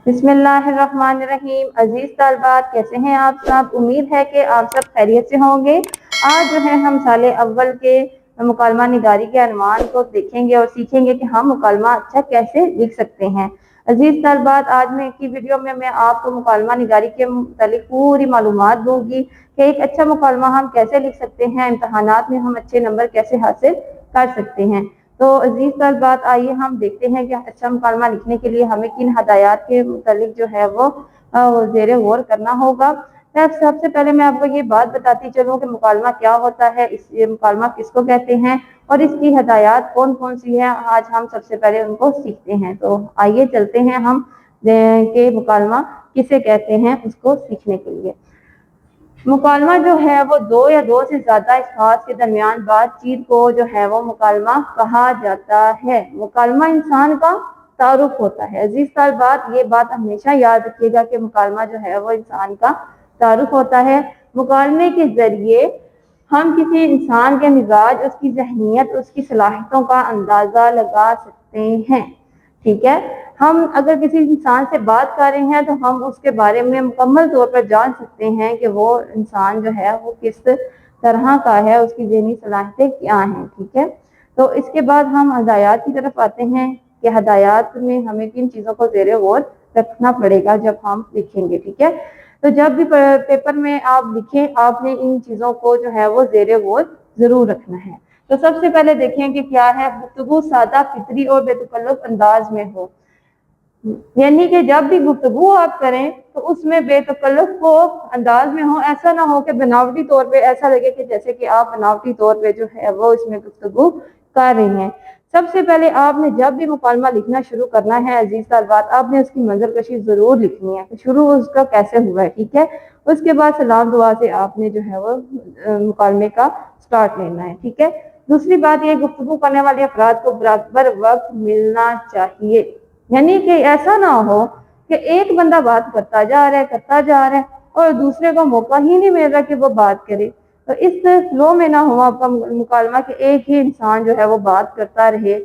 बिस्मिल्लाहिर्रहमानिर्रहीम। अजीज तालबात, कैसे हैं आप सब? उम्मीद है कि आप सब खैरियत से होंगे। आज जो है हम साले अव्वल के मुकालमा निगारी के अनवान को देखेंगे और सीखेंगे कि हम मुकालमा अच्छा कैसे लिख सकते हैं। अजीज तालबात, आज मैं की वीडियो में मैं आपको मुकालमा निगारी के मुतालिक पूरी मालूमात दूंगी कि एक अच्छा मुकालमा हम कैसे लिख सकते हैं, इम्तहानात में हम अच्छे नंबर कैसे हासिल कर सकते हैं। तो अजीज तालबात, आइए हम देखते हैं कि अच्छा मुकालमा लिखने के लिए हमें किन हदायत के मुतालिक जो है वो ज़ेरे गौर करना होगा। सबसे पहले मैं आपको ये बात बताती चलूँ कि मुकालमा क्या होता है, ये मुकालमा किसको कहते हैं और इसकी हदायत कौन कौन सी है। आज हम सबसे पहले उनको सीखते हैं। तो आइए चलते हैं हम के मुकालमा किसे कहते हैं उसको सीखने के लिए। मुकालमा जो है वो दो या दो से ज्यादा अशखास के दरमियान बातचीत को जो है वो मुकालमा कहा जाता है। मुकालमा इंसान का तारुफ होता है। अजीज तालबात, ये बात हमेशा याद रखिएगा कि मुकालमा जो है वो इंसान का तारुफ होता है। मुकालमे के जरिए हम किसी इंसान के मिजाज, उसकी जहनीत, उसकी सलाहियतों का अंदाजा लगा सकते हैं। ठीक है, हम अगर किसी इंसान से बात कर रहे हैं तो हम उसके बारे में मुकम्मल तौर पर जान सकते हैं कि वो इंसान जो है वो किस तरह का है, उसकी ज़हनी सलाहियतें क्या हैं। ठीक है, तो इसके बाद हम हदायत की तरफ आते हैं कि हदायत में हमें किन चीज़ों को ज़ेरे गौर रखना पड़ेगा जब हम लिखेंगे। ठीक है, तो जब भी पेपर में आप लिखें, आपने इन चीज़ों को जो है वो ज़ेरे गौर ज़रूर रखना है। तो सबसे पहले देखें कि क्या है, गुफ्तगू सादा, फितरी और बेतकल्लुफ अंदाज में हो। यानी कि जब भी गुफ्तगू आप करें तो उसमें बेतकल्लुफ को अंदाज में हो। ऐसा ना हो कि बनावटी तौर पे ऐसा लगे कि जैसे कि आप बनावटी तौर पे जो है वो इसमें गुफ्तगू कर रही हैं। सबसे पहले आपने जब भी मुकालमा लिखना शुरू करना है अजीज तालबात, आपने उसकी मंजरकशी जरूर लिखनी है, शुरू उसका कैसे हुआ है। ठीक है, उसके बाद सलाम दुआ से आपने जो है वो मुकालमे का स्टार्ट लेना है। ठीक है, दूसरी बात ये, गुफ्तगू करने वाले अफराद को बराबर वक्त मिलना चाहिए। यानी कि ऐसा ना हो कि एक बंदा बात करता जा रहा है और दूसरे को मौका ही नहीं मिल रहा कि वो बात करे। तो इस फ्लो में ना हो आपका मुकालमा कि एक ही इंसान जो है वो बात करता रहे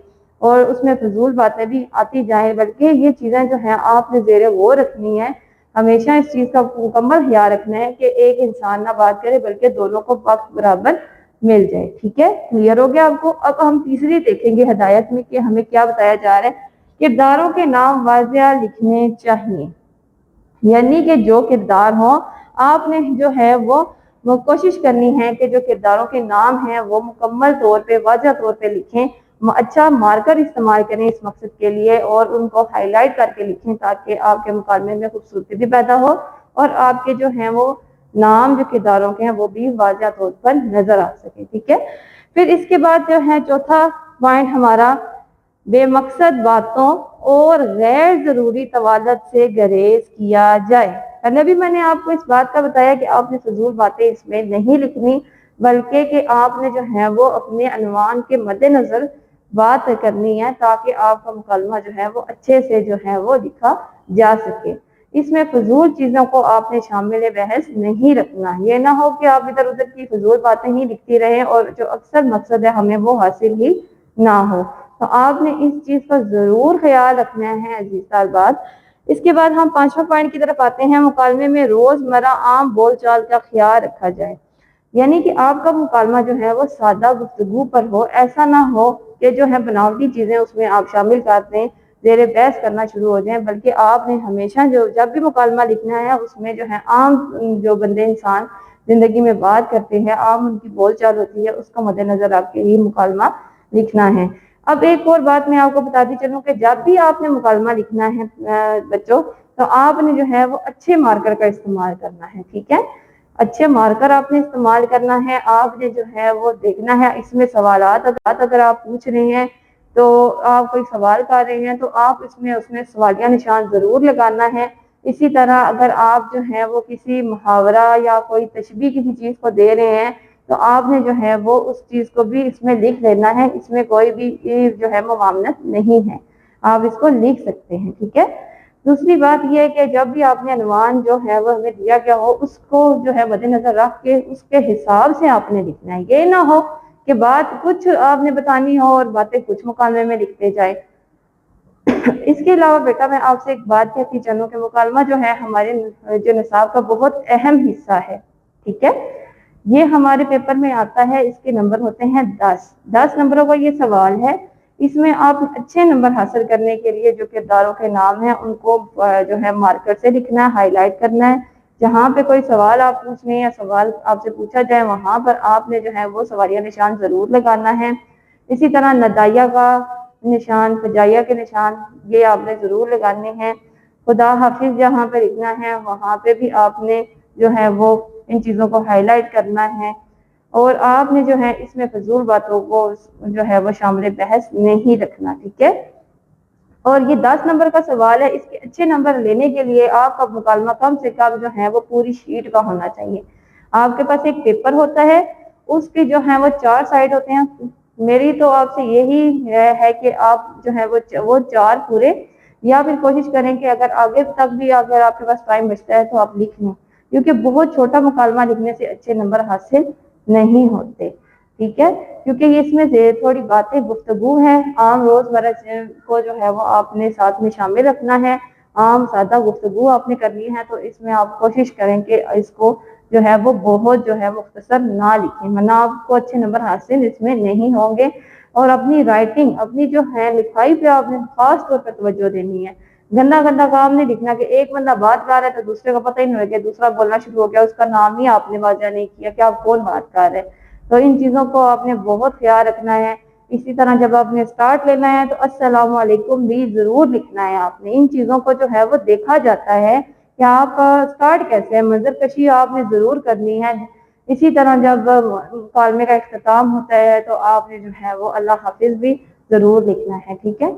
और उसमें फजूल बातें भी आती जाएं, बल्कि ये चीज़ें जो हैं आपने ज़ेरे गौर रखनी है। हमेशा इस चीज़ का मुकम्मल ख्याल रखना है कि एक इंसान ना बात करे बल्कि दोनों को वक्त बराबर मिल जाए। ठीक है, क्लियर हो गया आपको? अब हम तीसरी देखेंगे हदायत में कि हमें क्या बताया जा रहा है। किरदारों के नाम वाज़िया लिखने चाहिए। यानी कि जो किरदार हो, आपने जो है वो कोशिश करनी है कि जो किरदारों के नाम हैं वो मुकम्मल तौर पे वाज़िया तौर पे लिखें। अच्छा मार्कर इस्तेमाल करें इस मकसद के लिए और उनको हाईलाइट करके लिखें ताकि आपके मुकालमे में खूबसूरती भी पैदा हो और आपके जो हैं वो नाम जो किरदारों के हैं वो भी वाज़िया तौर पर नजर आ सके। ठीक है, फिर इसके बाद जो है चौथा पॉइंट हमारा, बेमकसद बातों और गैर जरूरी तवालत से गरेज किया जाए। पहले भी मैंने आपको इस बात का बताया कि आपने फजूल बातें इसमें नहीं लिखनी, बल्कि कि आपने जो है वो अपने अनवान के मद्देनजर बात करनी है ताकि आपका मुकालमा जो है वो अच्छे से जो है वो लिखा जा सके। इसमें फजूल चीज़ों को आपने शामिल बहस नहीं रखना। ये ना हो कि आप इधर उधर की फजूल बातें ही लिखती रहें और जो अक्सर मकसद है हमें वो हासिल ही ना हो। तो आपने इस चीज़ का ज़रूर ख्याल रखना है अजीज तालबात। इसके बाद हम पांचवा पॉइंट की तरफ आते हैं। मुकालमे में रोज़मर्रा आम बोलचाल का ख्याल रखा जाए। यानी कि आपका मुकालमा जो है वो सादा गुफ्तगू पर हो। ऐसा ना हो कि जो है बनावटी चीज़ें उसमें आप शामिल कर दें, ज़ेरे बहस करना शुरू हो जाएं, बल्कि आपने हमेशा जो जब भी मुकालमा लिखना है उसमें जो है आम जो बंदे इंसान ज़िंदगी में बात करते हैं, आम उनकी बोलचाल होती है, उसका मद्देनजर आपके ही मुकालमा लिखना है। अब एक और बात मैं आपको बताती चलूँ कि जब भी आपने मुकालमा लिखना है बच्चों, तो आपने जो है वो अच्छे मार्कर का इस्तेमाल करना है। ठीक है, अच्छे मार्कर आपने इस्तेमाल करना है। आपने जो है वो देखना है इसमें सवालात अगर आप पूछ रहे हैं तो आप कोई सवाल कर रहे हैं तो आप इसमें उसमें सवालिया निशान जरूर लगाना है। इसी तरह अगर आप जो है वो किसी मुहावरा या कोई तशबीह किसी चीज़ को दे रहे हैं तो आपने जो है वो उस चीज़ को भी इसमें लिख लेना है। इसमें कोई भी जो है मुमामनत नहीं है, आप इसको लिख सकते हैं। ठीक है, दूसरी बात यह है कि जब भी आपने अनुमान जो है वो हमें दिया गया हो उसको जो है मद्देनजर रख के उसके हिसाब से आपने लिखना है। ये ना हो कि बात कुछ आपने बतानी हो और बातें कुछ मुकालमे में लिखते जाए। اس کے علاوہ بیٹا میں آپ سے ایک بات کہتی چلوں کہ مکالمہ جو ہے ہمارے جو نصاب کا بہت اہم حصہ ہے، ٹھیک ہے؟ یہ ہمارے پیپر میں آتا ہے، اس کے نمبر ہوتے ہیں 10 نمبروں کا یہ سوال ہے۔ اس میں آپ اچھے نمبر حاصل کرنے کے لیے جو کرداروں کے نام ہیں ان کو جو ہے مارکر سے لکھنا ہے، ہائی لائٹ کرنا ہے۔ جہاں پہ کوئی سوال آپ پوچھیں یا سوال آپ سے پوچھا جائے وہاں پر آپ نے جو ہے وہ سوالیہ نشان ضرور لگانا ہے۔ اسی طرح ندائیہ کا نشان، فجائیہ کے نشان یہ آپ نے ضرور لگانے ہیں۔ خدا حافظ جہاں پہ لکھنا ہے وہاں پہ بھی آپ نے جو ہے وہ ان چیزوں کو ہائی لائٹ کرنا ہے، اور آپ نے جو ہے اس میں فضول باتوں کو جو ہے وہ شامل بحث نہیں رکھنا، ٹھیک ہے؟ اور یہ 10 نمبر کا سوال ہے، اس کے اچھے نمبر لینے کے لیے آپ کا مکالمہ کم سے کم جو ہے وہ پوری شیٹ کا ہونا چاہیے۔ آپ کے پاس ایک پیپر ہوتا ہے، اس کی جو ہے وہ 4 سائڈ ہوتے ہیں۔ میری تو آپ سے یہی ہے کہ آپ جو ہے وہ 4 پورے، یا پھر کوشش کریں کہ اگر آگے تک بھی اگر آپ کے پاس ٹائم بچتا ہے تو آپ لکھ لیں، کیونکہ بہت چھوٹا مکالمہ لکھنے سے اچھے نمبر حاصل نہیں ہوتے، ٹھیک ہے؟ کیونکہ اس میں تھوڑی باتیں گفتگو ہے، عام روزمرہ کو جو ہے وہ آپ نے ساتھ میں شامل رکھنا ہے، عام سادہ گفتگو آپ نے کرنی ہے، تو اس میں آپ کوشش کریں کہ اس کو جو ہے وہ بہت جو ہے مختصر نہ لکھیں، ورنہ آپ کو اچھے نمبر حاصل اس میں نہیں ہوں گے۔ اور اپنی رائٹنگ، اپنی جو ہے لکھائی پہ آپ نے خاص طور پر توجہ دینی ہے۔ گندا گندا کام نہیں لکھنا کہ ایک بندہ بات کر رہا ہے تو دوسرے کو پتہ ہی نہیں ہو گیا، دوسرا بولنا شروع ہو گیا، اس کا نام ہی آپ نے واضح نہیں کیا کہ آپ کون بات کر رہے ہیں۔ تو ان چیزوں کو آپ نے بہت خیال رکھنا ہے۔ اسی طرح جب آپ نے سٹارٹ لینا ہے تو السلام علیکم بھی ضرور لکھنا ہے آپ نے۔ ان چیزوں کو جو ہے وہ دیکھا جاتا ہے کہ آپ سٹارٹ کیسے ہیں، منظر کشی آپ نے ضرور کرنی ہے۔ اسی طرح جب مکالمے کا اختتام ہوتا ہے تو آپ نے جو ہے وہ اللہ حافظ بھی ضرور لکھنا ہے، ٹھیک ہے؟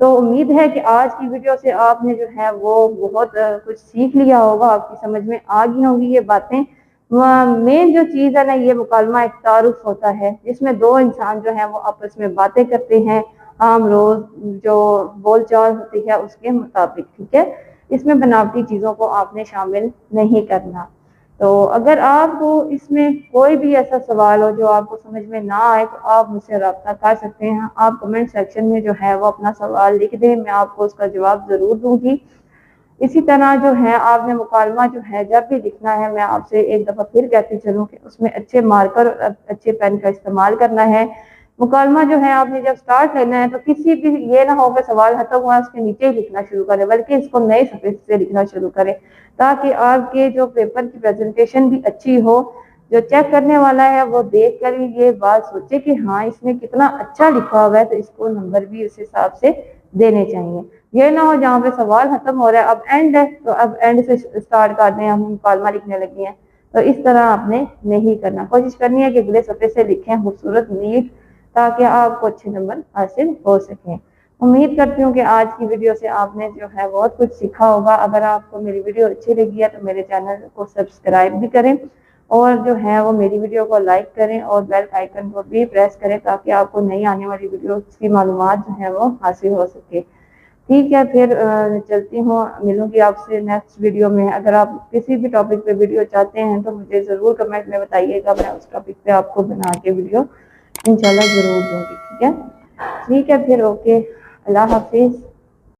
تو امید ہے کہ آج کی ویڈیو سے آپ نے جو ہے وہ بہت کچھ سیکھ لیا ہوگا، آپ کی سمجھ میں آ گئی ہوں گی یہ باتیں۔ مین جو چیز ہے نا، یہ مکالمہ ایک تعارف ہوتا ہے جس میں 2 انسان جو ہیں وہ آپس میں باتیں کرتے ہیں، عام روز جو بول چال ہوتی ہے اس کے مطابق، ٹھیک ہے؟ اس میں بناوٹی چیزوں کو آپ نے شامل نہیں کرنا۔ تو اگر آپ کو اس میں کوئی بھی ایسا سوال ہو جو آپ کو سمجھ میں نہ آئے تو آپ مجھ سے رابطہ کر سکتے ہیں۔ آپ کمنٹ سیکشن میں جو ہے وہ اپنا سوال لکھ دیں، میں آپ کو اس کا جواب ضرور دوں گی۔ اسی طرح جو ہے آپ نے مکالمہ جو ہے جب بھی لکھنا ہے، میں آپ سے ایک دفعہ پھر کہتی چلوں کہ اس میں اچھے مارکر اور اچھے پین کا استعمال کرنا ہے۔ مکالمہ جو ہے آپ نے جب سٹارٹ لینا ہے تو کسی بھی یہ نہ ہو کہ سوال ختم ہوا اس کے نیچے ہی لکھنا شروع کریں، بلکہ اس کو نئے صفحے سے لکھنا شروع کریں، تاکہ آپ کے جو پیپر کی پریزنٹیشن بھی اچھی ہو۔ جو چیک کرنے والا ہے وہ دیکھ کر یہ بات سوچے کہ ہاں اس نے کتنا اچھا لکھا ہوا ہے، تو اس کو نمبر بھی اس حساب سے دینے چاہیے۔ یہ نہ ہو جہاں پہ سوال ختم ہو رہا ہے اب اینڈ ہے تو اب اینڈ سے سٹارٹ کر دیں، ہم مکالمہ لکھنے لگے ہیں، تو اس طرح آپ نے نہیں کرنا۔ کوشش کرنی ہے کہ اگلے صفحے سے لکھیں خوبصورت نیٹ، تاکہ آپ کو اچھے نمبر حاصل ہو سکیں۔ امید کرتی ہوں کہ آج کی ویڈیو سے آپ نے جو ہے بہت کچھ سیکھا ہوگا۔ اگر آپ کو میری ویڈیو اچھی لگی ہے تو میرے چینل کو سبسکرائب بھی کریں، اور جو ہے وہ میری ویڈیو کو لائک کریں اور بیل آئیکن کو بھی پریس کریں، تاکہ آپ کو نئی آنے والی ویڈیوز کی معلومات جو ہے وہ حاصل ہو سکے۔ ٹھیک ہے، پھر چلتی ہوں، ملوں گی آپ سے نیکسٹ ویڈیو میں۔ اگر آپ کسی بھی ٹاپک پہ ویڈیو چاہتے ہیں تو مجھے ضرور کمنٹ میں بتائیے گا، میں اس ٹاپک پہ آپ کو بنا کے ویڈیو انشاءاللہ ضرور دوں گی، ٹھیک ہے؟ ٹھیک ہے پھر، اوکے، اللہ حافظ۔